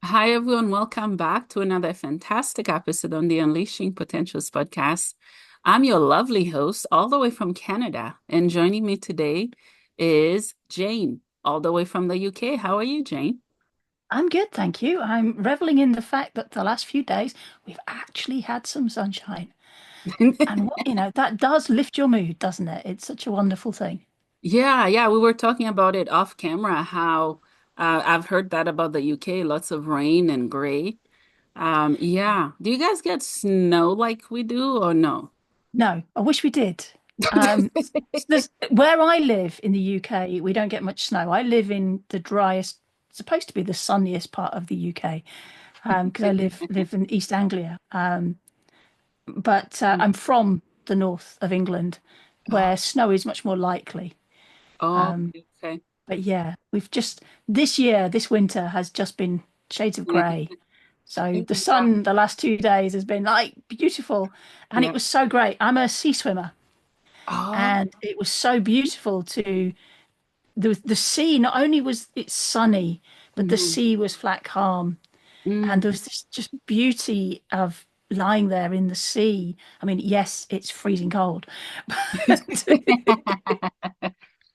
Hi, everyone. Welcome back to another fantastic episode on the Unleashing Potentials podcast. I'm your lovely host, all the way from Canada. And joining me today is Jane, all the way from the UK. How are you, Jane? I'm good, thank you. I'm reveling in the fact that the last few days we've actually had some sunshine. And that does lift your mood, doesn't it? It's such a wonderful thing. Yeah. We were talking about it off camera, how I've heard that about the UK, lots of rain and gray. Yeah. Do you guys get snow like we do or no? No, I wish we did. Where I live in the UK, we don't get much snow. I live in the driest, supposed to be the sunniest part of the UK, because I live in East Anglia. But I'm from the north of England, Oh, where snow is much more likely. oh, Um, okay. But yeah, we've just this year, this winter has just been shades of grey. So the Yeah. sun the last 2 days has been like beautiful, and it Yeah. was so great. I'm a sea swimmer, Oh. and it was so beautiful to the sea. Not only was it sunny, but the Mhm. sea was flat calm, and there Mm. was this just beauty of lying there in the sea. I mean, yes, it's freezing cold, but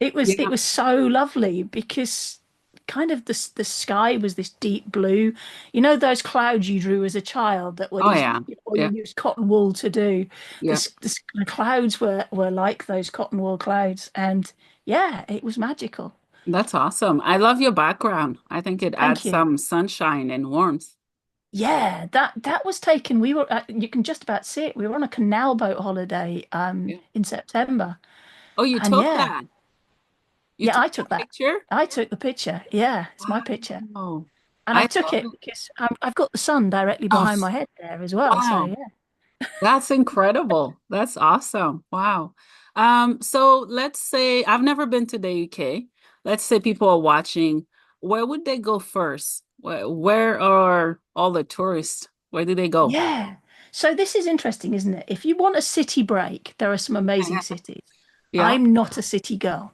it Yeah. was so lovely because kind of the sky was this deep blue. You know those clouds you drew as a child that were Oh these, yeah. or you Yeah. used cotton wool to do. Yeah. The clouds were like those cotton wool clouds, and yeah, it was magical. That's awesome. I love your background. I think it adds Thank you. some sunshine and warmth. Yeah, that was taken. We were you can just about see it. We were on a canal boat holiday Yeah. in September, Oh, you and took yeah, that. You yeah, took I a took that. picture? I took the picture. Yeah, it's my picture. Wow. And I I took love it it. because I've got the sun directly Oh, behind my head there as well. So wow. yeah. That's incredible. That's awesome. Wow. So let's say I've never been to the UK. Let's say people are watching. Where would they go first? Where are all the tourists? Where do they go? Yeah. So this is interesting, isn't it? If you want a city break, there are some amazing cities. Yeah. I'm not a city girl,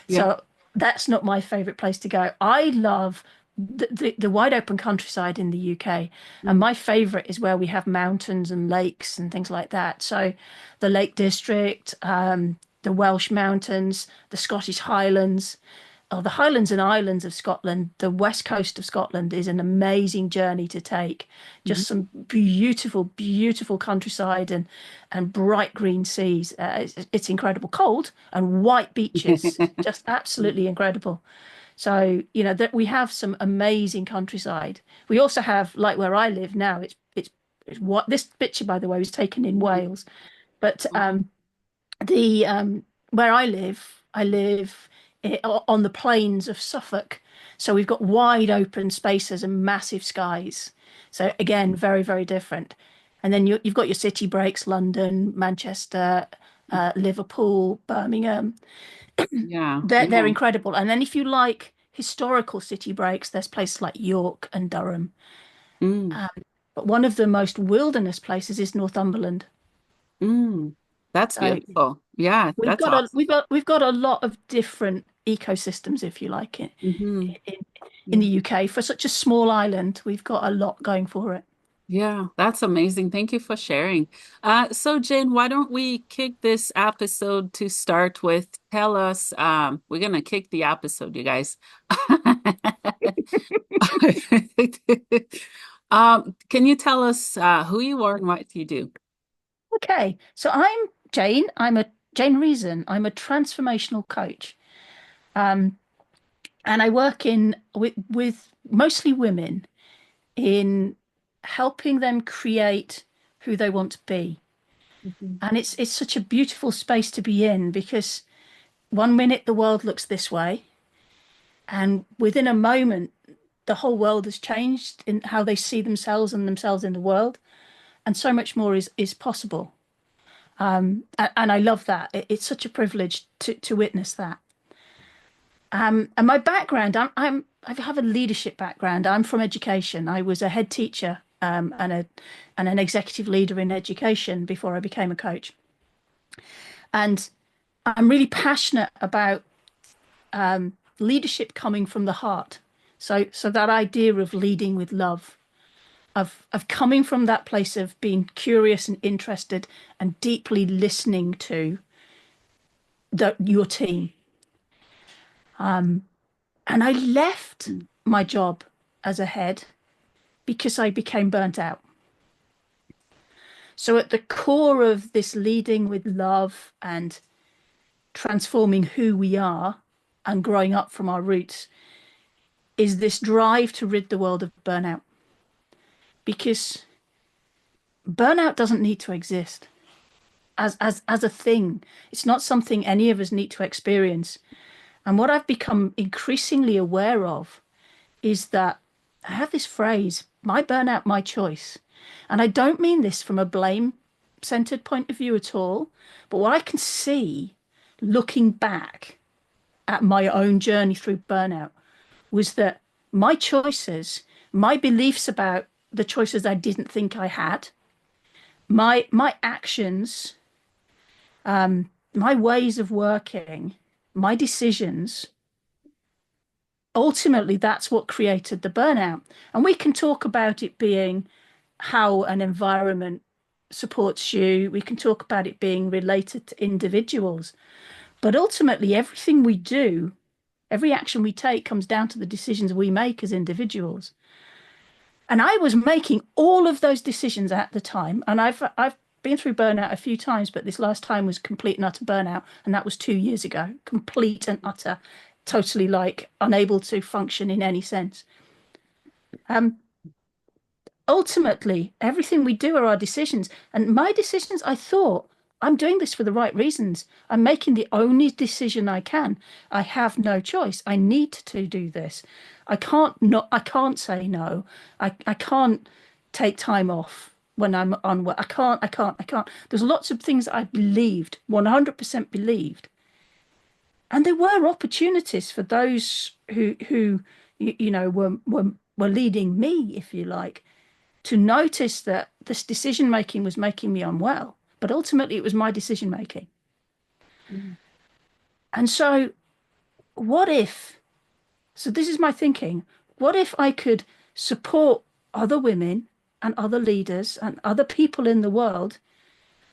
Yeah. so that's not my favorite place to go. I love the wide open countryside in the UK, and Mm. my favorite is where we have mountains and lakes and things like that. So the Lake District, the Welsh Mountains, the Scottish Highlands. Oh, the Highlands and Islands of Scotland, the west coast of Scotland is an amazing journey to take. Just Mhm. some beautiful, beautiful countryside and bright green seas. It's incredible. Cold and white beaches, just absolutely incredible. So, that we have some amazing countryside. We also have, like where I live now, it's what this picture, by the way, was taken in Mhm. Wales. But Oh, the where I live on the plains of Suffolk. So we've got wide open spaces and massive skies. So again, very, very different. And then you've got your city breaks, London, Manchester, Liverpool, Birmingham. yeah, They're yeah. incredible. And then if you like historical city breaks, there's places like York and Durham. Mm, Um, but one of the most wilderness places is Northumberland. mm. That's So beautiful. Yeah, that's awesome. we've got a lot of different ecosystems, if you like it, Hmm. in, in Yeah. the UK. For such a small island, we've got a lot going for it. Yeah, that's amazing. Thank you for sharing. So Jane, why don't we kick this episode to start with? Tell us, we're gonna kick the episode, you guys. Can you tell us who you are and what you do? Okay, so I'm Jane. I'm a Jane Reason. I'm a transformational coach, um, and I work in with mostly women in helping them create who they want to be. Mhm. And it's such a beautiful space to be in because one minute the world looks this way, and within a moment, the whole world has changed in how they see themselves and themselves in the world, and so much more is possible. And I love that. It's such a privilege to witness that. And my background, I have a leadership background. I'm from education. I was a head teacher and an executive leader in education before I became a coach. And I'm really passionate about leadership coming from the heart. So that idea of leading with love, of coming from that place of being curious and interested and deeply listening to your team. And I left my job as a head because I became burnt out. So at the core of this leading with love and transforming who we are and growing up from our roots is this drive to rid the world of burnout. Because burnout doesn't need to exist as a thing. It's not something any of us need to experience. And what I've become increasingly aware of is that I have this phrase, my burnout, my choice. And I don't mean this from a blame centered point of view at all. But what I can see looking back at my own journey through burnout was that my choices, my beliefs about the choices I didn't think I had, my actions, my ways of working, my decisions, ultimately that's what created the burnout. And we can talk about it being how an environment supports you. We can talk about it being related to individuals. But ultimately, everything we do, every action we take comes down to the decisions we make as individuals. And I was making all of those decisions at the time. And I've been through burnout a few times, but this last time was complete and utter burnout. And that was 2 years ago. Complete and utter, totally like unable to function in any sense. Um, Ultimately, everything we do are our decisions. And my decisions, I thought, I'm doing this for the right reasons. I'm making the only decision I can. I have no choice. I need to do this. I can't say no. I can't take time off when I'm on work. I can't. There's lots of things I believed, 100% believed. And there were opportunities for those who were leading me, if you like, to notice that this decision making was making me unwell, but ultimately it was my decision making. Mm. And so, what if, so this is my thinking, what if I could support other women and other leaders and other people in the world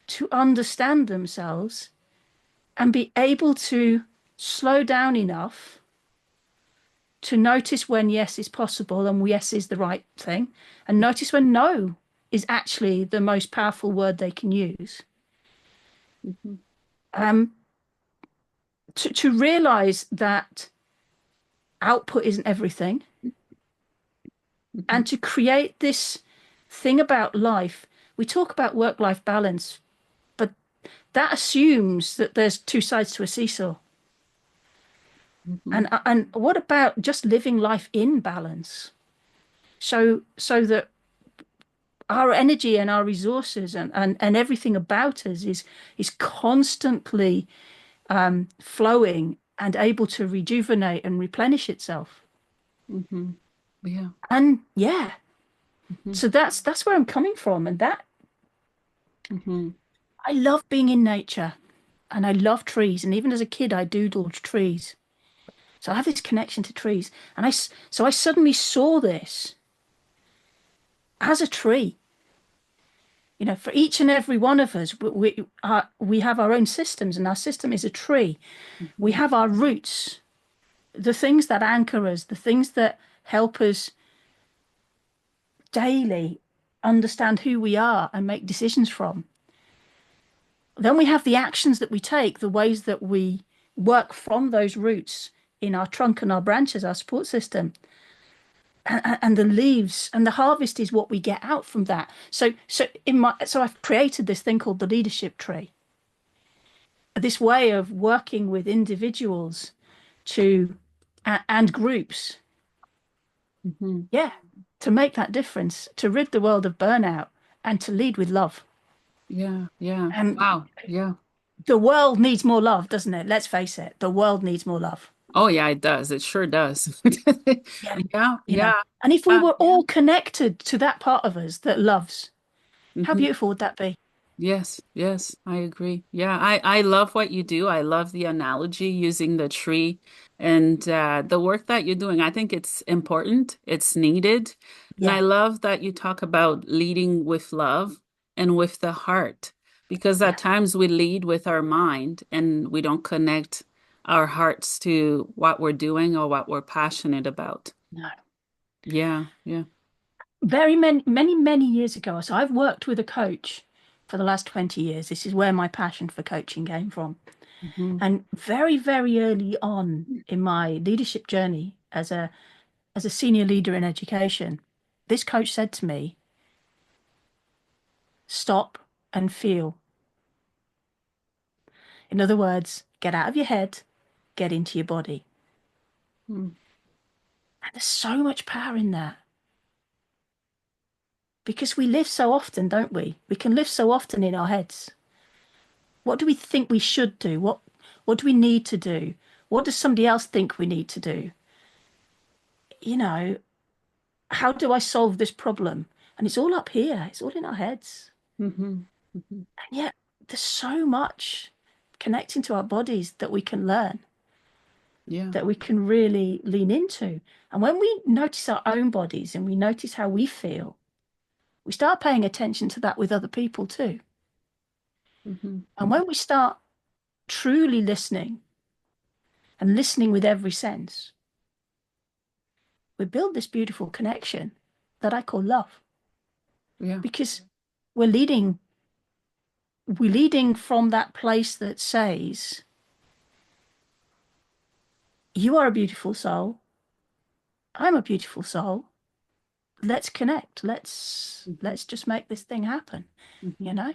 to understand themselves and be able to slow down enough to notice when yes is possible and yes is the right thing, and notice when no is actually the most powerful word they can use. Mhm. Um, to realize that output isn't everything, Mhm. and to create this thing about life. We talk about work-life balance, but that assumes that there's two sides to a seesaw. Mhm. And what about just living life in balance? So that our energy and our resources and everything about us is constantly flowing and able to rejuvenate and replenish itself. Mhm. Yeah. And yeah, Mhm. so that's where I'm coming from. And that Mhm. I love being in nature and I love trees. And even as a kid, I doodled trees. So I have this connection to trees. And so I suddenly saw this as a tree. You know, for each and every one of us, we have our own systems, and our system is a tree. We Mhm. have our roots, the things that anchor us, the things that help us daily understand who we are and make decisions from. Then we have the actions that we take, the ways that we work from those roots in our trunk and our branches, our support system. And the leaves and the harvest is what we get out from that. So I've created this thing called the leadership tree, this way of working with individuals to and groups, Mhm. yeah, to make that difference, to rid the world of burnout and to lead with love. Yeah. Yeah. And Wow. Yeah. the world needs more love, doesn't it? Let's face it, the world needs more love. Oh yeah, it does. It sure does. Yeah. Yeah. You know, Yeah. and if we Uh, were all connected to that part of us that loves, how mhm. beautiful would that be? Yes, yes, I agree. Yeah, I love what you do. I love the analogy using the tree and the work that you're doing. I think it's important, it's needed. And I Yeah, love that you talk about leading with love and with the heart, because at yeah, times we lead with our mind and we don't connect our hearts to what we're doing or what we're passionate about. no. Yeah, yeah. Very many years ago, so I've worked with a coach for the last 20 years. This is where my passion for coaching came from. Hmm. And very early on in my leadership journey as a senior leader in education, this coach said to me, stop and feel. In other words, get out of your head, get into your body. And there's so much power in that because we live so often, don't we? We can live so often in our heads. What do we think we should do? What do we need to do? What does somebody else think we need to do? You know, how do I solve this problem? And it's all up here. It's all in our heads. Hmm. Hmm. And yet there's so much connecting to our bodies that we can learn, Yeah. that we can really lean into. And when we notice our own bodies and we notice how we feel, we start paying attention to that with other people too. Hmm. And when we start truly listening and listening with every sense, we build this beautiful connection that I call love Yeah. because we're leading from that place that says, you are a beautiful soul. I'm a beautiful soul. Let's connect. Hmm. Let's just make this thing happen, you Hmm. know?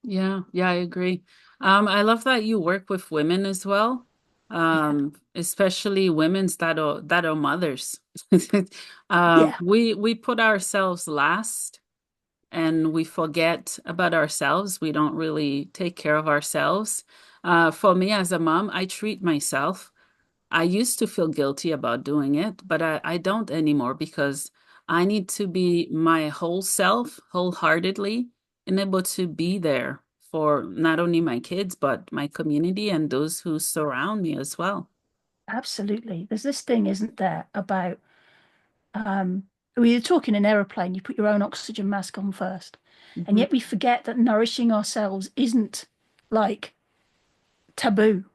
Yeah, yeah, I agree. I love that you work with women as well, Yeah. especially women's that are mothers. Yeah, We put ourselves last and we forget about ourselves. We don't really take care of ourselves. For me as a mom, I treat myself. I used to feel guilty about doing it, but I don't anymore because I need to be my whole self, wholeheartedly, and able to be there for not only my kids, but my community and those who surround me as well. absolutely. There's this thing, isn't there, about um when you're talking an aeroplane, you put your own oxygen mask on first. And Hmm. yet we forget that nourishing ourselves isn't like taboo.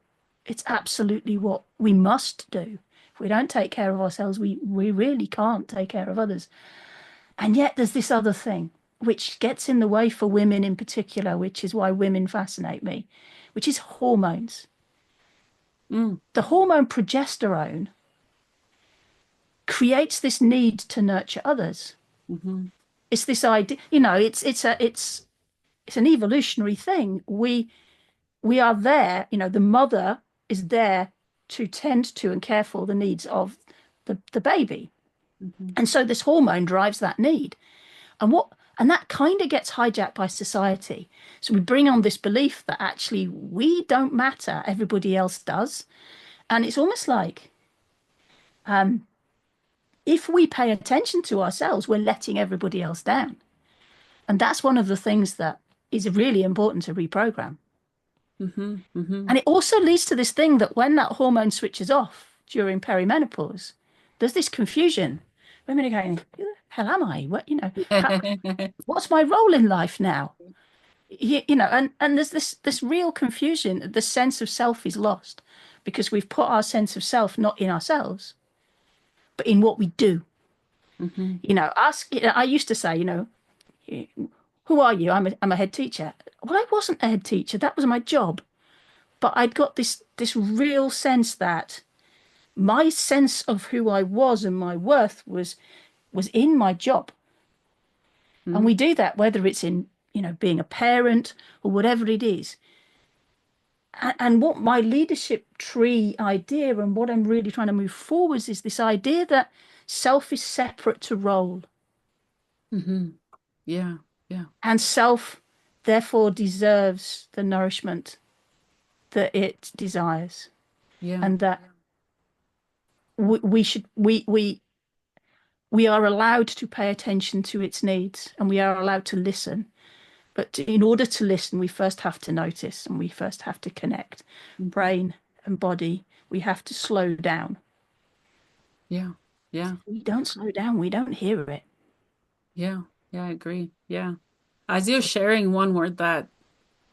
It's absolutely what we must do. If we don't take care of ourselves, we really can't take care of others. And yet there's this other thing which gets in the way for women in particular, which is why women fascinate me, which is hormones. Mm. The hormone progesterone creates this need to nurture others. Hmm. It's this idea, it's an evolutionary thing. We are there, the mother is there to tend to and care for the needs of the baby. Hmm. And so this hormone drives that need. And that kind of gets hijacked by society. So we bring on this belief that actually we don't matter, everybody else does. And it's almost like um, if we pay attention to ourselves, we're letting everybody else down. And that's one of the things that is really important to reprogram. Hmm. Hmm. And it also leads to this thing that when that hormone switches off during perimenopause, there's this confusion. Women are going, who the hell am I? What's my role in life now? And there's this real confusion. The sense of self is lost because we've put our sense of self not in ourselves, but in what we do. Hmm. I used to say, who are you? I'm a head teacher. Well, I wasn't a head teacher. That was my job. But I'd got this real sense that my sense of who I was and my worth was in my job. And we do that whether it's in, being a parent or whatever it is. And what my leadership tree idea and what I'm really trying to move forwards is this idea that self is separate to role Hmm. Yeah, yeah, and self therefore deserves the nourishment that it desires yeah. and that we should we are allowed to pay attention to its needs and we are allowed to listen But in order to listen, we first have to notice and we first have to connect Mhm. brain and body. We have to slow down. Yeah. Yeah. If we don't slow down, we don't hear it. Yeah. Yeah, I agree. Yeah. As you're sharing, one word that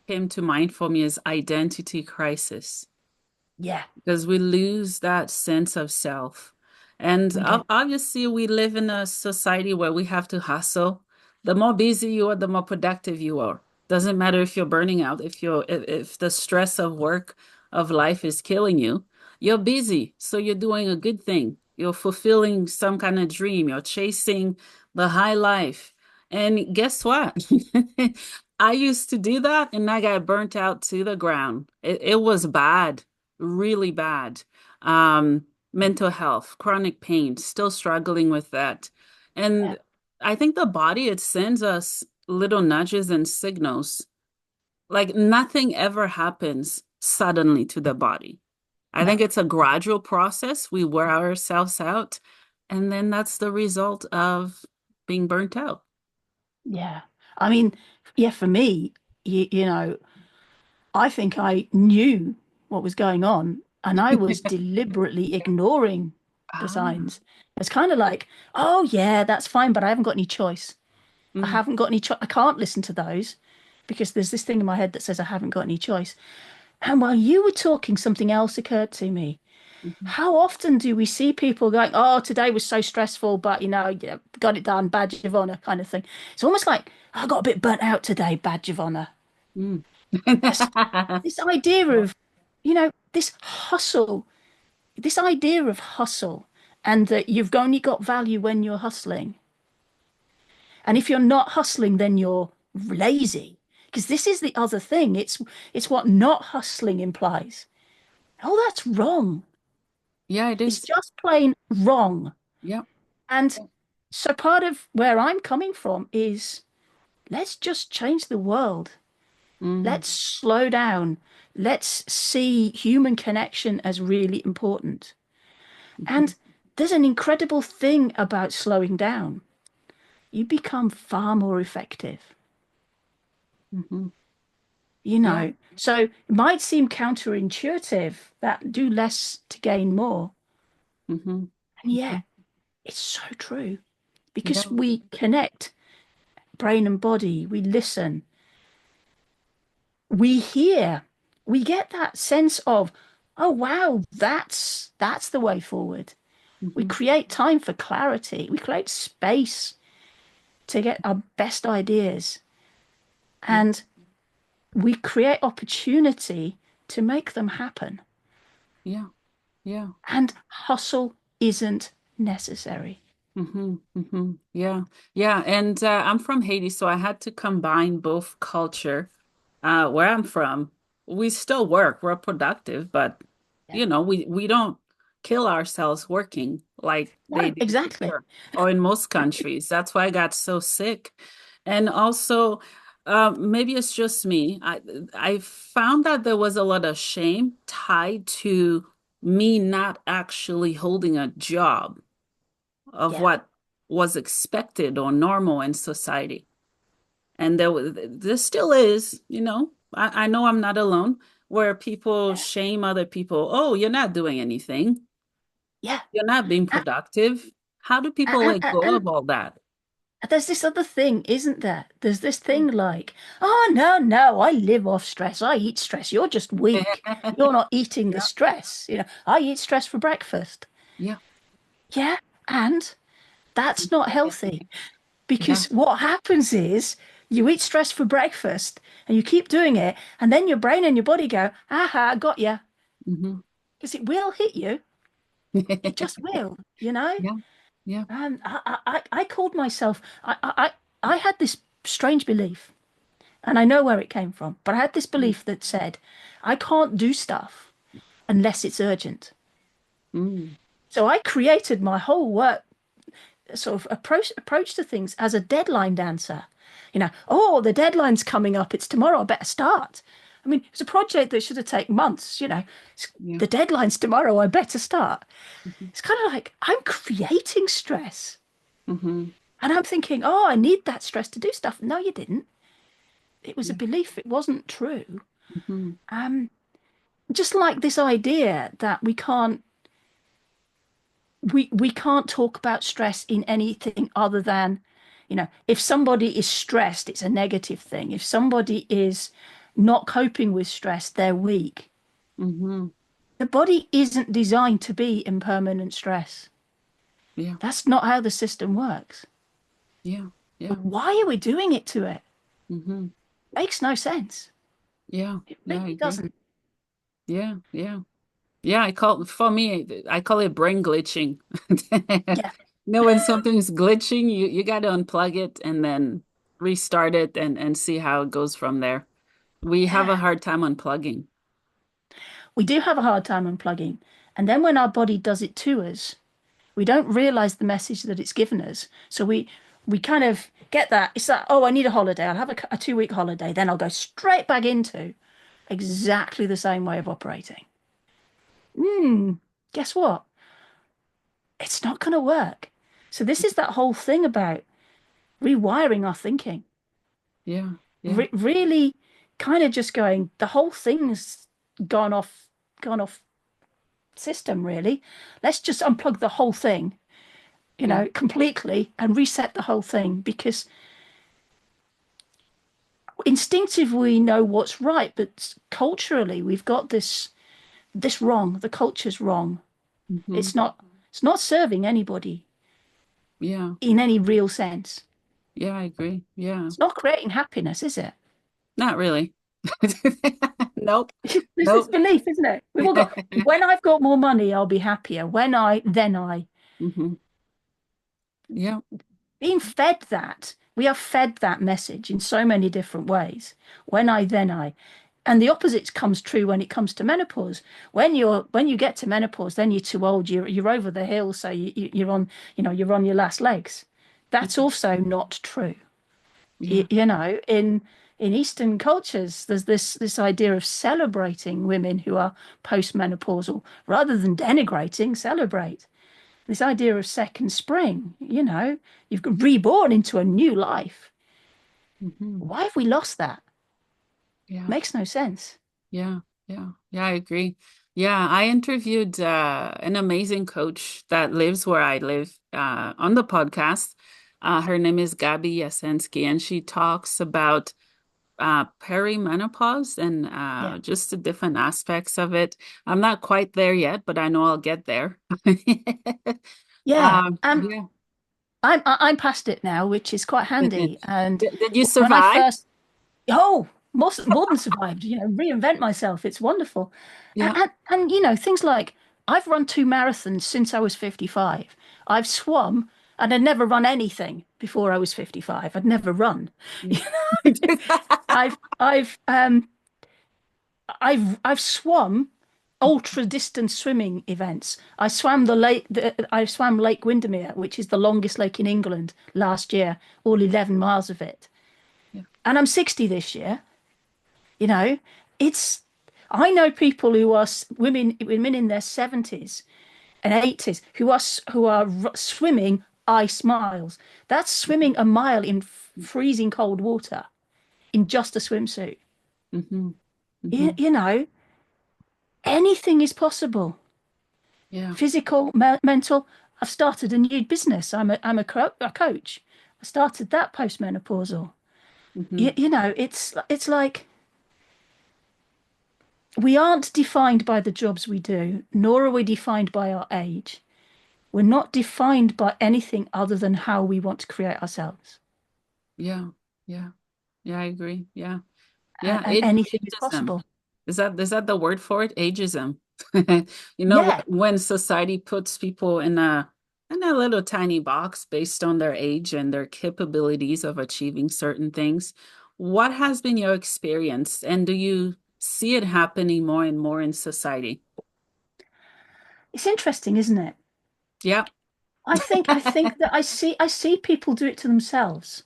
came to mind for me is identity crisis. Yeah, Because we lose that sense of self. And we do. obviously, we live in a society where we have to hustle. The more busy you are, the more productive you are. Doesn't matter if you're burning out, if the stress of work, of life is killing you, you're busy. So you're doing a good thing. You're fulfilling some kind of dream. You're chasing the high life. And guess what? I used to do that and I got burnt out to the ground. It was bad, really bad. Mental health, chronic pain, still struggling with that. Yeah, And I think the body, it sends us little nudges and signals. Like nothing ever happens suddenly to the body. I no, think it's a gradual process. We wear ourselves out, and then that's the result of being burnt out. yeah. I mean, yeah, for me, you know, I think I knew what was going on and I was deliberately ignoring the Ah, signs. It's kind of like, oh, yeah, that's fine, but I haven't got any choice. I mm, haven't got any choice. I can't listen to those because there's this thing in my head that says I haven't got any choice. And while you were talking, something else occurred to me. mhm, How often do we see people going, oh, today was so stressful, but yeah, got it done, badge of honor kind of thing. It's almost like I got a bit burnt out today, badge of honor. mm. This, this idea of, this idea of hustle, and that you've only got value when you're hustling. And if you're not hustling, then you're lazy. Because this is the other thing. It's what not hustling implies. Oh, that's wrong. Yeah, it It's is. just plain wrong. Yeah. And so part of where I'm coming from is let's just change the world. Mm, Let's slow down. Let's see human connection as really important. mhm, And there's an incredible thing about slowing down. You become far more effective, mhm. you Yeah. know. So it might seem counterintuitive that do less to gain more. Mhm, And yet mhm. it's so true Yeah. because we connect brain and body, we listen, we hear, we get that sense of, oh wow, that's the way forward. We Mhm, create time for clarity. We create space to get our best ideas. yeah. And we create opportunity to make them happen. Yeah. Yeah. And hustle isn't necessary. Yeah. Yeah. And I'm from Haiti, so I had to combine both culture. Where I'm from, we still work, we're productive, but Yeah. we don't kill ourselves working like they No, do exactly. here or in most countries. That's why I got so sick. And also, maybe it's just me. I found that there was a lot of shame tied to me not actually holding a job of Yeah. what was expected or normal in society. And there still is, I know I'm not alone, where people Yeah. shame other people. Oh, you're not doing anything. Yeah. You're not being And, productive. How do people and, let and, go and of all that? there's this other thing, isn't there? There's this thing like, oh, no, no, I live off stress. I eat stress. You're just weak. You're not eating the Yeah, stress. I eat stress for breakfast. yeah, Yeah. And that's not healthy yeah. because what happens is you eat stress for breakfast and you keep doing it. And then your brain and your body go, aha, got you. Hmm. Because it will hit you. It just will, you know? Yeah, yeah. And I called myself, I had this strange belief, and I know where it came from, but I had this belief that said, I can't do stuff unless it's urgent. Mm, So I created my whole work sort of approach to things as a deadline dancer. Oh, the deadline's coming up. It's tomorrow. I better start. I mean, it's a project that should have taken months. yeah. The deadline's tomorrow. I better start. Hmm. It's kind of like I'm creating stress. Hmm. And I'm thinking, oh, I need that stress to do stuff. No, you didn't. It was a Yeah. belief. It wasn't true. Hmm. Um, just like this idea that we can't talk about stress in anything other than, if somebody is stressed, it's a negative thing. If somebody is not coping with stress, they're weak. Hmm. The body isn't designed to be in permanent stress. Yeah. That's not how the system works. Yeah. Yeah. Why are we doing it to it? Hmm. Makes no sense. Yeah. It Yeah, I really agree. doesn't. Yeah. Yeah. Yeah, for me, I call it brain glitching. Yeah, When something's glitching, you got to unplug it and then restart it and see how it goes from there. We have a yeah. hard time unplugging. We do have a hard time unplugging. And then when our body does it to us, we don't realize the message that it's given us. So we kind of get that. It's like, oh, I need a holiday. I'll have a 2 week holiday. Then I'll go straight back into exactly the same way of operating. Hmm. Guess what? It's not going to work. So this is that whole thing about rewiring our thinking. Yeah. Yeah. Really kind of just going, the whole thing's gone off, gone off system, really. Let's just unplug the whole thing, Yeah. completely and reset the whole thing because instinctively we know what's right, but culturally we've got this wrong. The culture's wrong. Hmm. It's not serving anybody Yeah. in any real sense. Yeah, I agree. Yeah. It's not creating happiness, is it? Not really. Nope. There's this Nope. belief, isn't it? We've all got, when I've got more money, I'll be happier. Then I. Hmm. Yeah. Being fed that, we are fed that message in so many different ways. When I, then I. And the opposite comes true when it comes to menopause. When you get to menopause, then you're too old. You're over the hill, so you're on you're on your last legs. That's also not true. Yeah. In Eastern cultures, there's this idea of celebrating women who are postmenopausal rather than denigrating, celebrate. This idea of second spring, you've reborn into a new life. Hmm. Why have we lost that? Yeah. Makes no sense. Yeah, yeah, yeah, I agree. Yeah, I interviewed an amazing coach that lives where I live on the podcast. Her name is 𝒂𝒂𝒊𝒂𝒍, and she talks about perimenopause and Yeah. just the different aspects of it. I'm not quite there yet, but I know I'll get there. Yeah. Yeah. I'm past it now, which is quite handy. And Did you when I survive? first, oh, more than survived, reinvent myself. It's wonderful. Yeah. Things like I've run 2 marathons since I was 55. I've swum and I'd never run anything before I was 55. I'd never run. Yeah. I've I've um I've swum ultra distance swimming events. I swam Lake Windermere, which is the longest lake in England last year, all 11 miles of it. Yeah. And I'm 60 this year. You know, it's I know people who are women in their 70s and 80s who are swimming ice miles. That's swimming a mile in freezing cold water in just a swimsuit. Hmm. You, Hmm. you know, anything is possible. Yeah. Physical, mental. I've started a new business. I'm a coach. I started that postmenopausal. Hmm. It's like we aren't defined by the jobs we do, nor are we defined by our age. We're not defined by anything other than how we want to create ourselves. Yeah. Yeah. Yeah, I agree. Yeah. And, Yeah, and anything is ageism. possible. Is that the word for it? Ageism. Yeah. When society puts people in a little tiny box based on their age and their capabilities of achieving certain things. What has been your experience, and do you see it happening more and more in society? It's interesting, isn't it? Yeah. I think that I see people do it to themselves,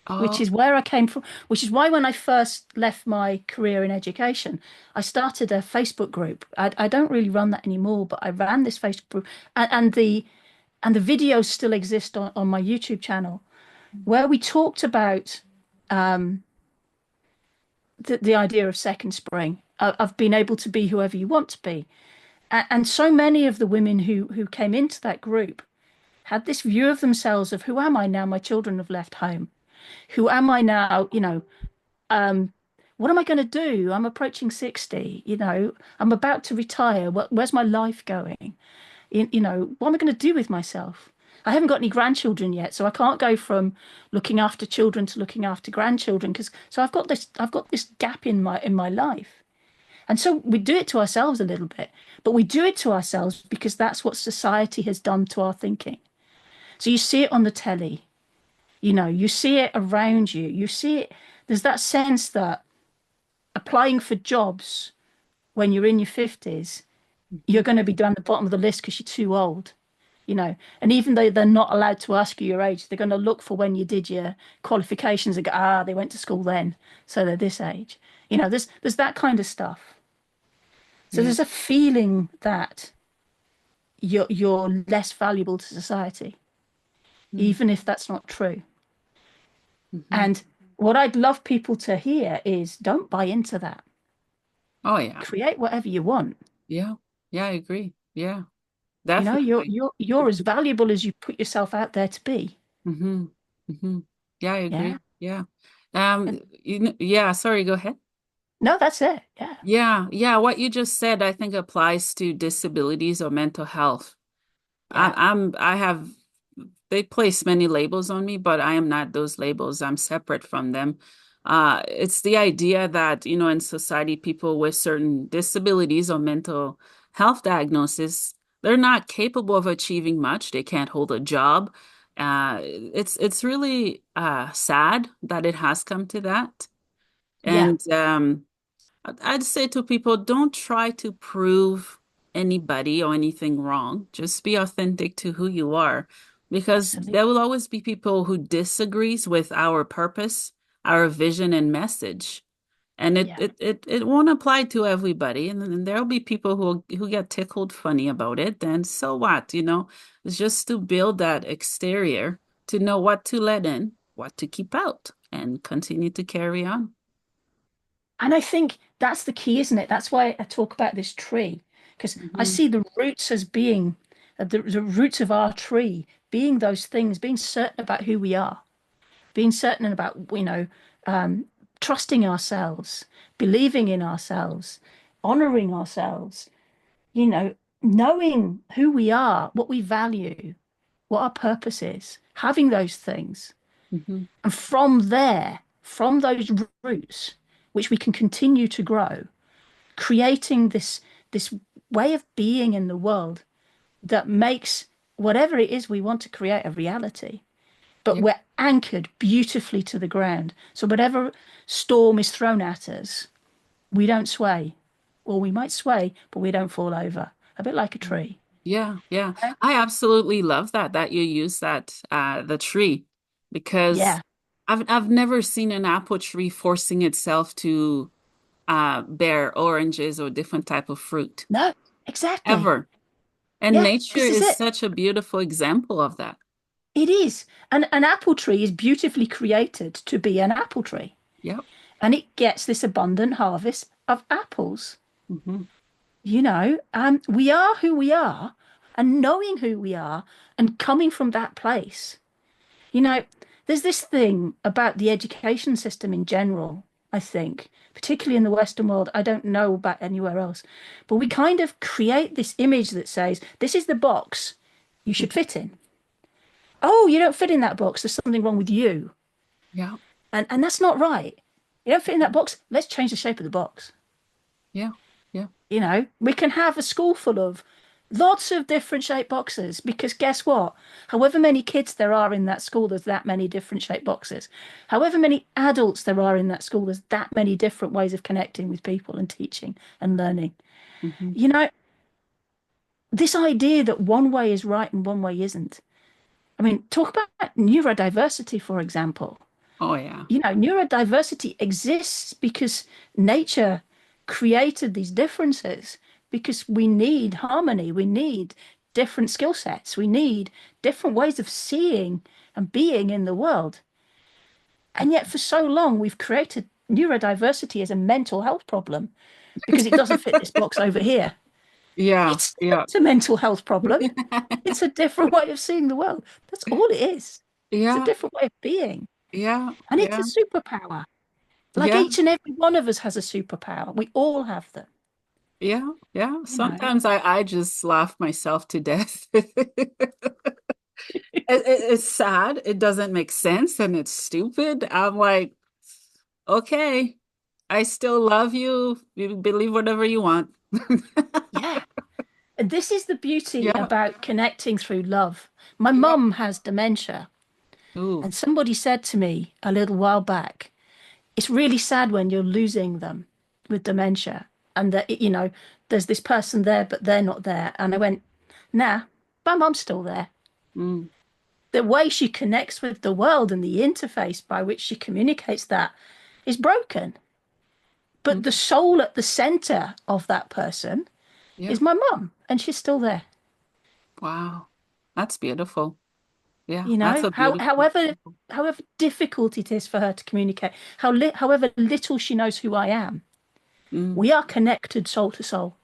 which Oh, is where I came from, which is why when I first left my career in education, I started a Facebook group. I don't really run that anymore, but I ran this Facebook group and the videos still exist on my YouTube channel where we talked about the idea of second spring, of being able to be whoever you want to be. And so many of the women who came into that group had this view of themselves of who am I now? My children have left home. Who am I now? Um, what am I going to do? I'm approaching 60, I'm about to retire. Where's my life going? What am I going to do with myself? I haven't got any grandchildren yet, so I can't go from looking after children to looking after grandchildren because so I've got this gap in my life. And so we do it to ourselves a little bit, but we do it to ourselves because that's what society has done to our thinking. So you see it on the telly, you see it around you, you see it. There's that sense that applying for jobs when you're in your 50s, Mhm. you're going to be down the bottom of the list because you're too old. And even though they're not allowed to ask you your age, they're going to look for when you did your qualifications and go, they went to school then, so they're this age. There's that kind of stuff. So Yeah. there's a feeling that you're less valuable to society, Mm. even if that's not true. Mhm. And what I'd love people to hear is don't buy into that. Oh yeah. Create whatever you want. Yeah. Yeah, I agree. Yeah, You're definitely. you're you're as valuable as you put yourself out there to be. Mm-hmm. Mm-hmm. Yeah, I Yeah. agree. Yeah. And Yeah, sorry, go ahead. no, that's it. Yeah. Yeah, yeah, what you just said, I think applies to disabilities or mental health. Yeah. I have, they place many labels on me, but I am not those labels. I'm separate from them. It's the idea that, in society, people with certain disabilities or mental health diagnosis, they're not capable of achieving much. They can't hold a job. It's really sad that it has come to that. Yeah. And I'd say to people, don't try to prove anybody or anything wrong. Just be authentic to who you are, because Absolutely. there will always be people who disagrees with our purpose, our vision and message. And it Yeah. it it, it won't apply to everybody. And then there'll be people who get tickled funny about it. Then so what, It's just to build that exterior to know what to let in, what to keep out, and continue to carry on. And I think that's the key, isn't it? That's why I talk about this tree, because I Hmm. see the roots as being the roots of our tree being those things, being certain about who we are, being certain about, trusting ourselves, believing in ourselves, honoring ourselves, knowing who we are, what we value, what our purpose is, having those things. Hmm. And from there, from those roots, which we can continue to grow, creating this way of being in the world that makes whatever it is we want to create a reality. But Yeah. we're anchored beautifully to the ground. So whatever storm is thrown at us, we don't sway. Or we might sway, but we don't fall over. A bit like a tree. Yeah, yeah. Yeah. I absolutely love that you use that the tree, because Yeah. I've never seen an apple tree forcing itself to bear oranges or different type of fruit No, exactly. ever. And Yeah, nature this is is it. such a beautiful example of that. It is. And an apple tree is beautifully created to be an apple tree. Yep. And it gets this abundant harvest of apples. Hmm. We are who we are, and knowing who we are and coming from that place. You know, there's this thing about the education system in general, I think, particularly in the Western world. I don't know about anywhere else, but we kind of create this image that says, this is the box you should fit in. Oh, you don't fit in that box. There's something wrong with you. Yeah. And that's not right. You don't fit in that box. Let's change the shape of the box. Yeah. Yeah. We can have a school full of lots of different shaped boxes because guess what? However many kids there are in that school, there's that many different shaped boxes. However many adults there are in that school, there's that many different ways of connecting with people and teaching and learning. Hmm. You know, this idea that one way is right and one way isn't. I mean, talk about neurodiversity, for example. Oh yeah. Neurodiversity exists because nature created these differences because we need harmony, we need different skill sets, we need different ways of seeing and being in the world. And yet, for so long, we've created neurodiversity as a mental health problem because it doesn't fit this box over here. Yeah, It's yeah. it's a mental health problem. It's a different way of seeing the world. That's all it is. It's a Yeah, different way of being. yeah, And it's a yeah, superpower. Like yeah, each and every one of us has a superpower. We all have them, yeah, yeah. you know. Sometimes I just laugh myself to death. It's sad. It doesn't make sense and it's stupid. I'm like, okay, I still love you. You believe whatever you want. Yeah. And this is the beauty Yeah. about connecting through love. My Yeah. mum has dementia, Ooh. and somebody said to me a little while back, it's really sad when you're losing them with dementia and that, there's this person there, but they're not there. And I went, nah, my mum's still there. Mm, The way she connects with the world and the interface by which she communicates that is broken. But the mm. soul at the center of that person Yeah. is my mum, and she's still there. Wow. That's beautiful. Yeah, You that's know, a beautiful. however difficult it is for her to communicate, however little she knows who I am, Mm, we are connected soul to soul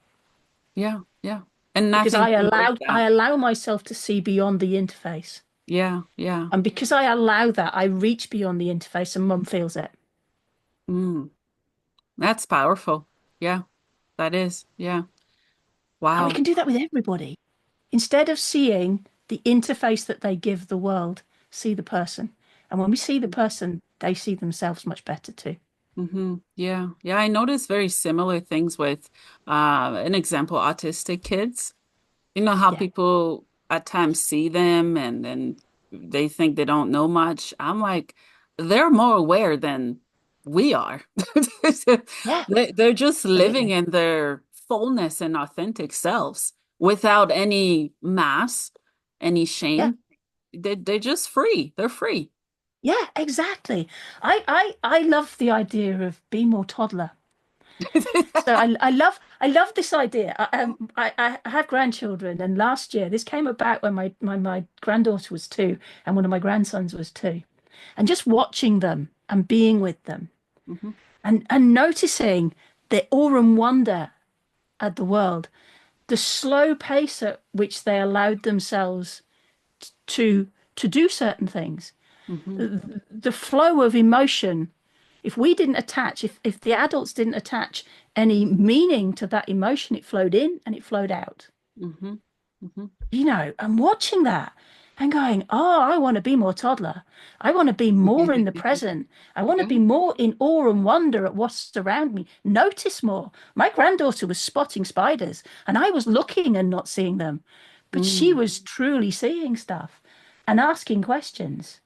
yeah, yeah. And because nothing can break I that. allow myself to see beyond the interface. Yeah, yeah. And because I allow that, I reach beyond the interface and mum feels it. Mm, that's powerful. Yeah, that is. Yeah. And we Wow. can do that with everybody. Instead of seeing the interface that they give the world, see the person. And when we see the person, they see themselves much better too. Yeah. Yeah, I noticed very similar things with an example, autistic kids. You know how Yeah, people at times see them and then they think they don't know much. I'm like, they're more aware than we are. yeah, They're just living absolutely. in their fullness and authentic selves without any mask, any Yeah, shame. They're just free. They're free. yeah, exactly. I love the idea of be more toddler. So I love this idea. I have grandchildren, and last year this came about when my granddaughter was 2 and one of my grandsons was 2, and just watching them and being with them Mhm, and noticing the awe and wonder at the world, the slow pace at which they allowed themselves to do certain things, mhm, the flow of emotion. If we didn't attach, if the adults didn't attach any meaning to that emotion, it flowed in and it flowed out. mhm, mhm. And watching that and going, oh, I want to be more toddler. I want to be more in the present. I want to Yeah. be more in awe and wonder at what's around me. Notice more. My granddaughter was spotting spiders and I was looking and not seeing them, but she Mm, was truly seeing stuff and asking questions.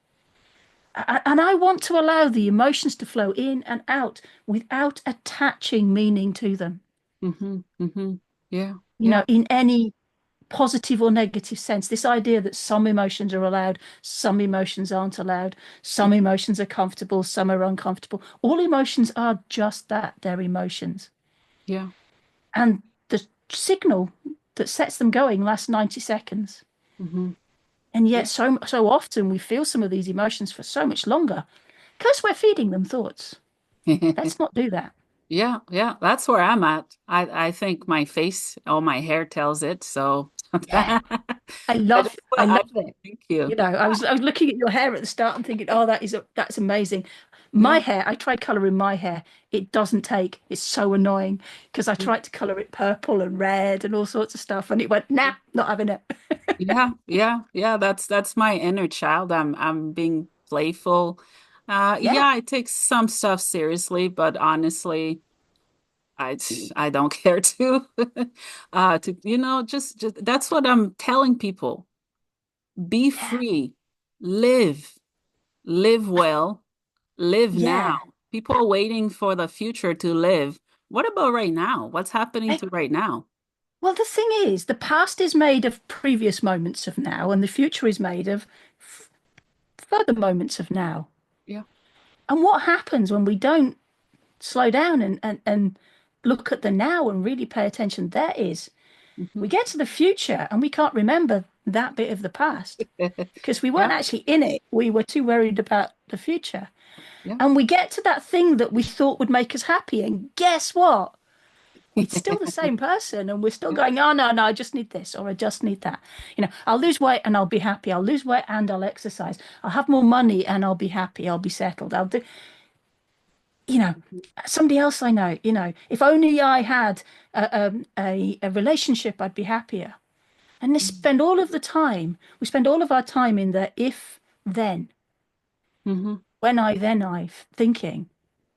And I want to allow the emotions to flow in and out without attaching meaning to them, Yeah, yeah. in any positive or negative sense. This idea that some emotions are allowed, some emotions aren't allowed, some emotions are comfortable, some are uncomfortable. All emotions are just that, they're emotions. Yeah. And the signal that sets them going lasts 90 seconds. hmm And Yeah. yet, so often we feel some of these emotions for so much longer because we're feeding them thoughts. Let's not do that. Yeah, yeah, that's where I'm at. I think my face, all my hair tells it. So Yeah, I I love it. thank you. I was looking at your hair at the start and thinking, oh, that's amazing. My Yeah. hair, I tried coloring my hair. It doesn't take. It's so annoying because I tried to color it purple and red and all sorts of stuff, and it went, nah, not having it. Yeah, yeah, yeah. That's my inner child. I'm being playful. Yeah, Yeah, I take some stuff seriously, but honestly, I don't care to just that's what I'm telling people. Be yeah, free, live, live well, live now. yeah. People are waiting for the future to live. What about right now? What's happening Eh, to right now? well, the thing is, the past is made of previous moments of now, and the future is made of further moments of now. Yeah. And what happens when we don't slow down and look at the now and really pay attention? There is. hmm We get to the future and we can't remember that bit of the past because we weren't Yeah, actually in it. We were too worried about the future. yeah. And we get to that thing that we thought would make us happy. And guess what? It's still the same person. And we're still Yeah. going, oh, no, no, I just need this or I just need that. I'll lose weight and I'll be happy. I'll lose weight and I'll exercise. I'll have more money and I'll be happy. I'll be settled. I'll do, you know, somebody else I know, if only I had a relationship, I'd be happier. And they spend all of the time, we spend all of our time in the if then, Mm-hmm. when I then I thinking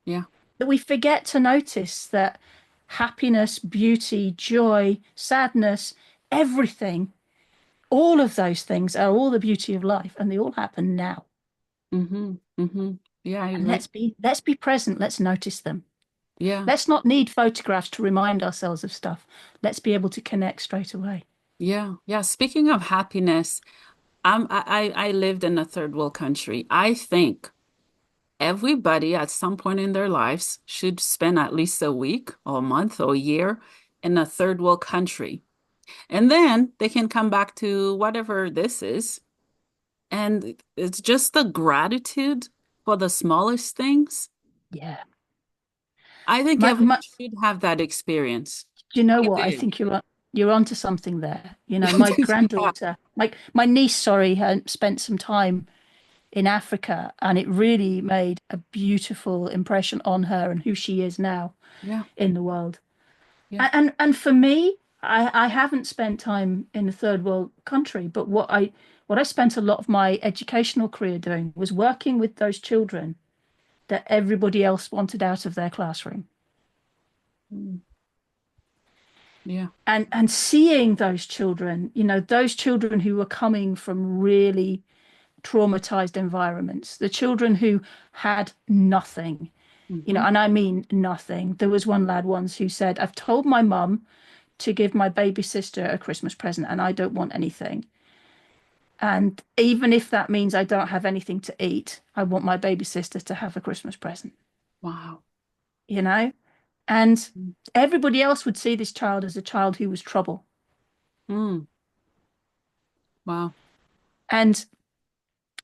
Yeah. that we forget to notice that happiness, beauty, joy, sadness, everything, all of those things are all the beauty of life and they all happen now. Mm-hmm. Mm-hmm. Yeah, I And agree. let's be present, let's notice them. Yeah. Let's not need photographs to remind ourselves of stuff. Let's be able to connect straight away. Yeah. Yeah. Speaking of happiness, I lived in a third world country. I think everybody at some point in their lives should spend at least a week or a month or a year in a third world country. And then they can come back to whatever this is. And it's just the gratitude for the smallest things. Yeah. I think My, everyone my, should have that experience. do you know I what? I do. think you're onto something there. My Yeah. granddaughter, my niece, sorry, had spent some time in Africa, and it really made a beautiful impression on her and who she is now Yeah. in the world. Yeah. And for me, I haven't spent time in a third world country, but what I spent a lot of my educational career doing was working with those children that everybody else wanted out of their classroom. Mm. Yeah. And seeing those children, those children who were coming from really traumatized environments, the children who had nothing, Hmm. and I mean nothing. There was one lad once who said, I've told my mum to give my baby sister a Christmas present and I don't want anything. And even if that means I don't have anything to eat, I want my baby sister to have a Christmas present, Wow. you know? And Mm. everybody else would see this child as a child who was trouble. Mm. Wow. And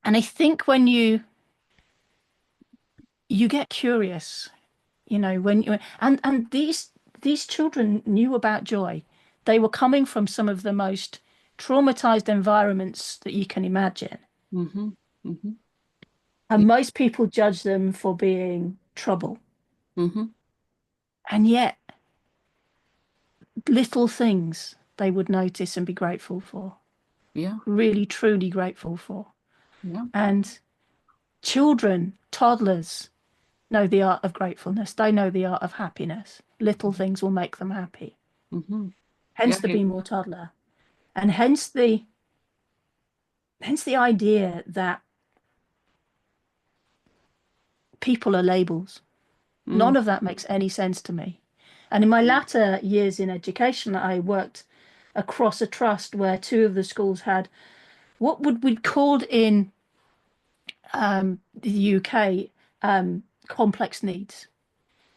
and I think when you get curious, when you and these children knew about joy. They were coming from some of the most traumatized environments that you can imagine. Hmm. Hmm. Yeah. And most people judge them for being trouble. Hmm. And yet, little things they would notice and be grateful for, Yeah. really, truly grateful for. Yeah. And children, toddlers, know the art of gratefulness. They know the art of happiness. Little things will make them happy. Hmm. Hence Yeah. the be more toddler. And hence the idea that people are labels. Mm. None of that makes any sense to me. And in my latter years in education, I worked across a trust where two of the schools had what would we called in the UK complex needs.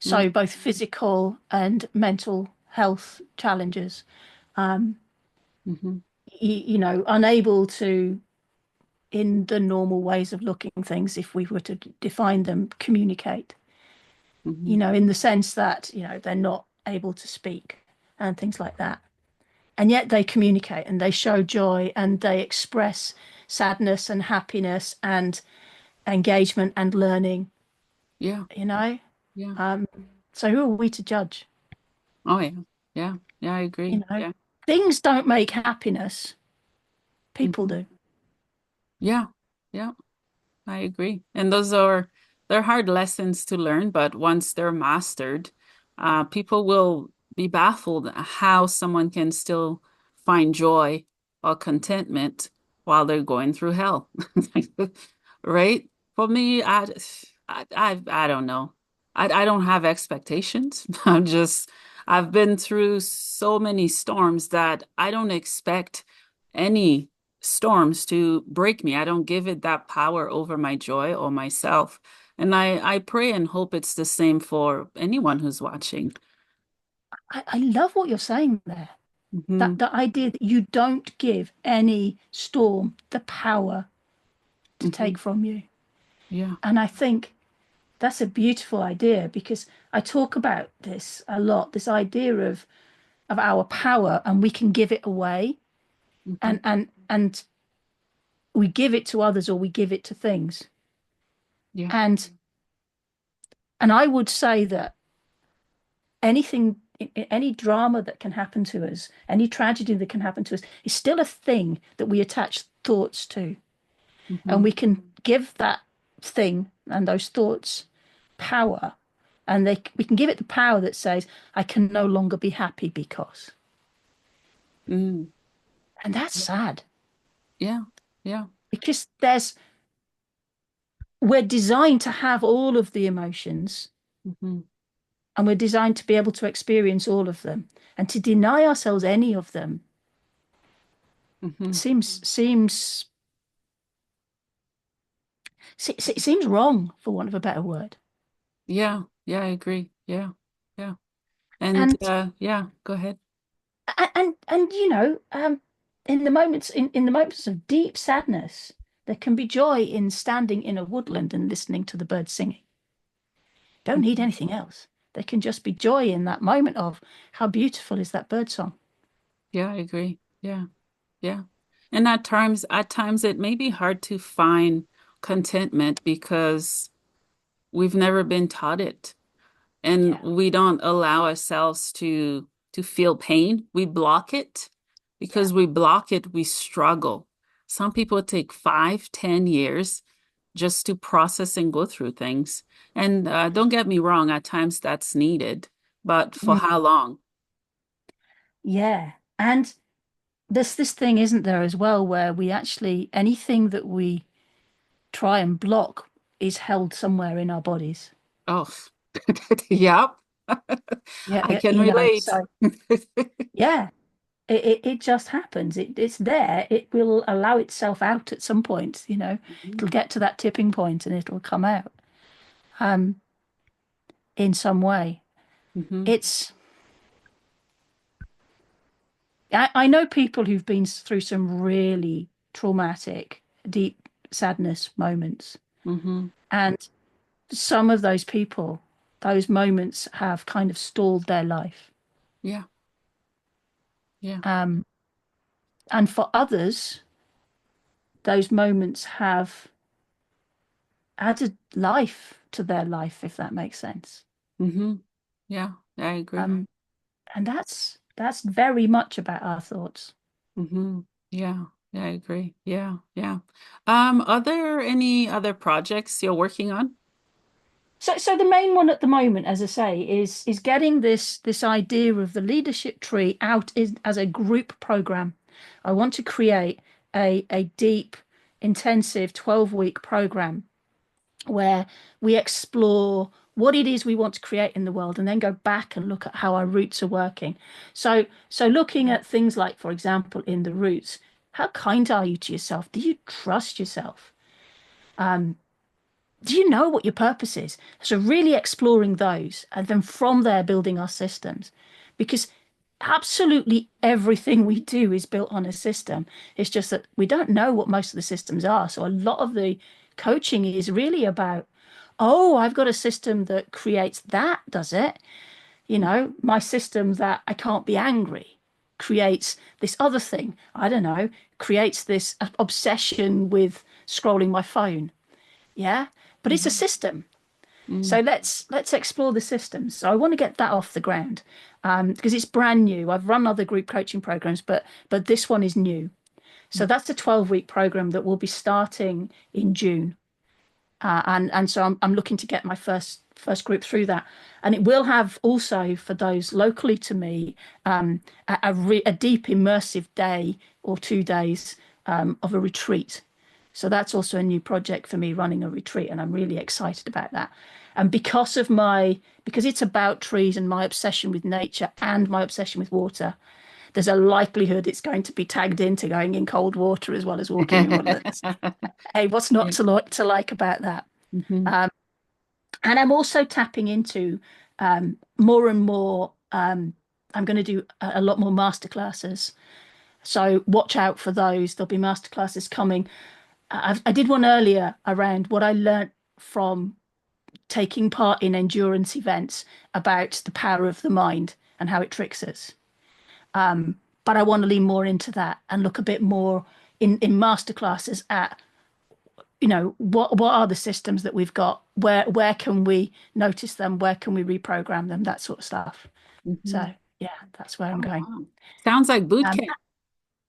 Mm. So both physical and mental health challenges. Um, Hmm. unable to, in the normal ways of looking things, if we were to define them, communicate. Hmm. In the sense that they're not able to speak and things like that. And yet they communicate and they show joy and they express sadness and happiness and engagement and learning, Yeah. you know? Yeah. Um, so who are we to judge? Oh, yeah. Yeah. Yeah. I You agree. know, Yeah. things don't make happiness, people Hmm. do. Yeah. Yeah. I agree. And they're hard lessons to learn, but once they're mastered, people will be baffled at how someone can still find joy or contentment while they're going through hell. Right? For me, I don't know. I don't have expectations. I've been through so many storms that I don't expect any storms to break me. I don't give it that power over my joy or myself. And I pray and hope it's the same for anyone who's watching. I love what you're saying there. Mm-hmm. That the idea that you don't give any storm the power to Mm-hmm. take from you. Yeah. And I think that's a beautiful idea because I talk about this a lot, this idea of our power and we can give it away Mm-hmm. and we give it to others or we give it to things. Yeah. And I would say that anything any drama that can happen to us, any tragedy that can happen to us is still a thing that we attach thoughts to. Mm-hmm. And we can give that thing and those thoughts power. And we can give it the power that says, I can no longer be happy because. Mm. And that's sad Yeah. Yeah. because we're designed to have all of the emotions Mm-hmm. and we're designed to be able to experience all of them. And to deny ourselves any of them Mm-hmm. seems seems wrong, for want of a better word. Yeah. Yeah, I agree. Yeah. Yeah. And And yeah, go ahead. in the moments of deep sadness, there can be joy in standing in a woodland and listening to the birds singing. Don't need Mhm. anything else. There can just be joy in that moment of how beautiful is that bird song. Yeah, I agree. Yeah. Yeah. And at times it may be hard to find contentment because we've never been taught it. And Yeah, we don't allow ourselves to feel pain. We block it. yeah. Because we block it, we struggle. Some people take 5, 10 years just to process and go through things. And don't get me wrong, at times that's needed, but for Mm, how long? yeah. And there's this thing, isn't there, as well, where we actually, anything that we try and block is held somewhere in our bodies. Oh, yep. Yeah, I can you know, relate. so yeah, it just happens. It's there. It will allow itself out at some point, you know. Mhm. It'll get to that tipping point and it'll come out um in some way. Mhm. It's I know people who've been through some really traumatic, deep sadness moments. Mhm. And some of those people, those moments have kind of stalled their life. Yeah. Yeah. Um, and for others, those moments have added life to their life, if that makes sense. Mhm. Yeah, I agree. Um, and that's very much about our thoughts. Mhm. Yeah. Yeah, I agree. Yeah. Yeah. Are there any other projects you're working on? So the main one at the moment, as I say, is getting this idea of the leadership tree out as a group program. I want to create a deep, intensive 12-week program where we explore what it is we want to create in the world and then go back and look at how our roots are working. So looking at things like, for example, in the roots, how kind are you to yourself? Do you trust yourself? Do you know what your purpose is? So really exploring those and then from there building our systems. Because absolutely everything we do is built on a system. It's just that we don't know what most of the systems are. So a lot of the coaching is really about, oh, I've got a system that creates that, does it? You know, my system that I can't be angry creates this other thing. I don't know, creates this obsession with scrolling my phone. Yeah. But it's a Mhm. system. So Mm. let's explore the systems. So I want to get that off the ground because it's brand new. I've run other group coaching programs, but this one is new. So that's a 12-week program that will be starting in June. And so I'm looking to get my first group through that. And it will have also for those locally to me a deep immersive day or 2 days of a retreat. So that's also a new project for me running a retreat, and I'm really excited about that. And because it's about trees and my obsession with nature and my obsession with water, there's a likelihood it's going to be tagged into going in cold water as well as walking in woodlands. Hey, what's not Yeah. to like about that? Mhm. And I'm also tapping into more and more. I'm going to do a lot more masterclasses. So watch out for those. There'll be masterclasses coming. I did one earlier around what I learnt from taking part in endurance events about the power of the mind and how it tricks us. But I want to lean more into that and look a bit more in masterclasses at, what are the systems that we've got? Where can we notice them? Where can we reprogram them? That sort of stuff. Mhm. So yeah, that's where I'm Oh, going. wow. Sounds like boot Um, camp.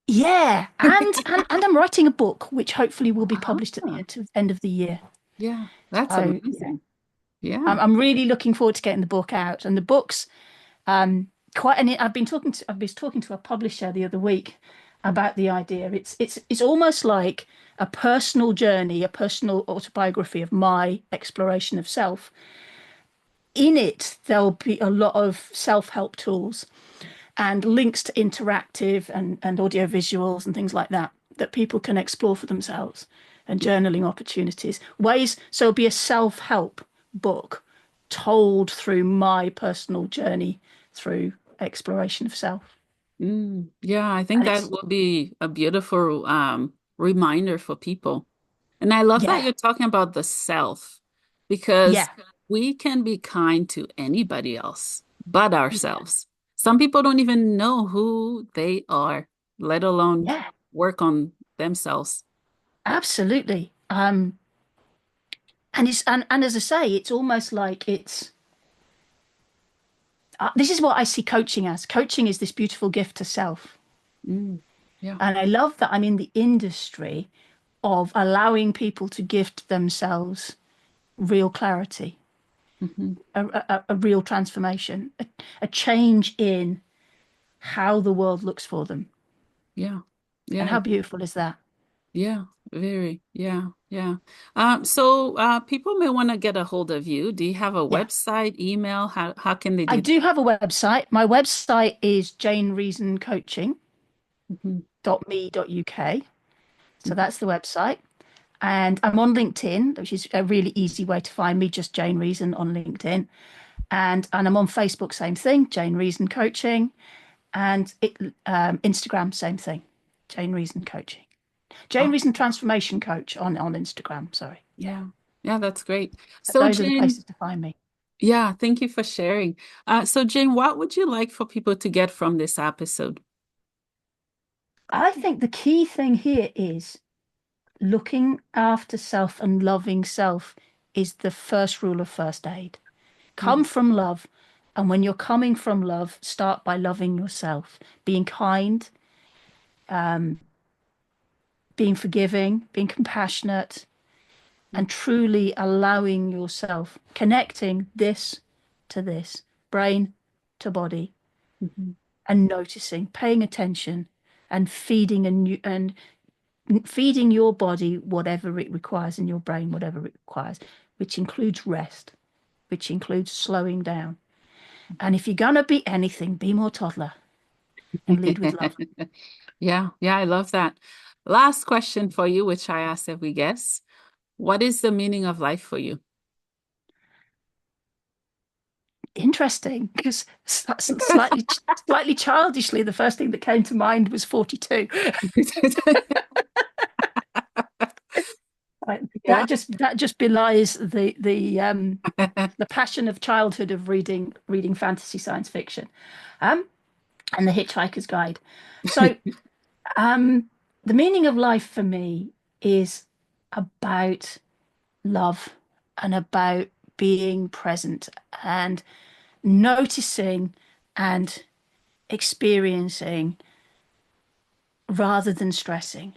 yeah, and I'm writing a book which hopefully will be published at the Ah, end of the year. yeah, that's So yeah, amazing. Yeah. I'm really looking forward to getting the book out. And the book's quite an. I was talking to a publisher the other week about the idea. It's almost like a personal journey, a personal autobiography of my exploration of self. In it, there'll be a lot of self-help tools and links to interactive and audio visuals and things like that that people can explore for themselves, and journaling opportunities, ways. So it'll be a self-help book told through my personal journey through exploration of self. Yeah, I think And that it's, will be a beautiful reminder for people. And I love that yeah, you're talking about the self because yeah, we can be kind to anybody else but yeah, ourselves. Some people don't even know who they are, let alone yeah, work on themselves. absolutely. And as I say, it's almost like this is what I see coaching as. Coaching is this beautiful gift to self. Mm, yeah. And I love that I'm in the industry of allowing people to gift themselves real clarity, Hmm. a real transformation, a change in how the world looks for them. Yeah. And Yeah. how beautiful is that? Yeah. Very. Yeah. Yeah. People may want to get a hold of you. Do you have a Yeah. website, email? How can they I do do that? have a website. My website is Hmm. janereasoncoaching.me.uk. So that's the website. And I'm on LinkedIn, which is a really easy way to find me, just Jane Reason on LinkedIn. And I'm on Facebook, same thing, Jane Reason Coaching. And Instagram, same thing, Jane Reason Coaching. Jane Oh, Reason Transformation Coach on Instagram. Sorry. Yeah. yeah. Yeah, that's great. So Those are the Jane, places to find me. yeah, thank you for sharing. So Jane, what would you like for people to get from this episode? I think the key thing here is looking after self and loving self is the first rule of first aid. Come Mm, from love. And when you're coming from love, start by loving yourself, being kind, being forgiving, being compassionate, mm, and truly allowing yourself, connecting this, brain to body, mhm, and noticing, paying attention, and feeding your body whatever it requires, in your brain whatever it requires, which includes rest, which includes slowing down. And if you're gonna be anything, be more toddler and lead with love. Yeah, yeah, I love that. Last question for you, which I asked every guest. What is the meaning of life for you? Interesting, because slightly childishly, the first thing that came to mind was 42. Yeah. That just belies the passion of childhood of reading fantasy science fiction, um, and the Hitchhiker's Guide. So, um, the meaning of life for me is about love and about being present and noticing and experiencing rather than stressing,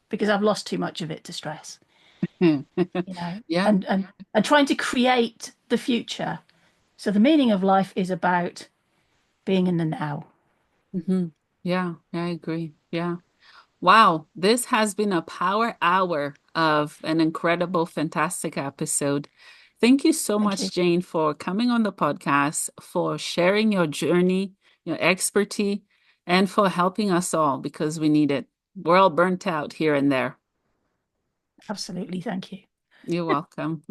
because I've lost too much of it to stress, you know, Yeah. and trying to create the future. So the meaning of life is about being in the now. Hmm. Yeah, I agree. Yeah. Wow, this has been a power hour of an incredible, fantastic episode. Thank you so Thank you. much, Jane, for coming on the podcast, for sharing your journey, your expertise, and for helping us all because we need it. We're all burnt out here and there. Absolutely. Thank you. You're welcome.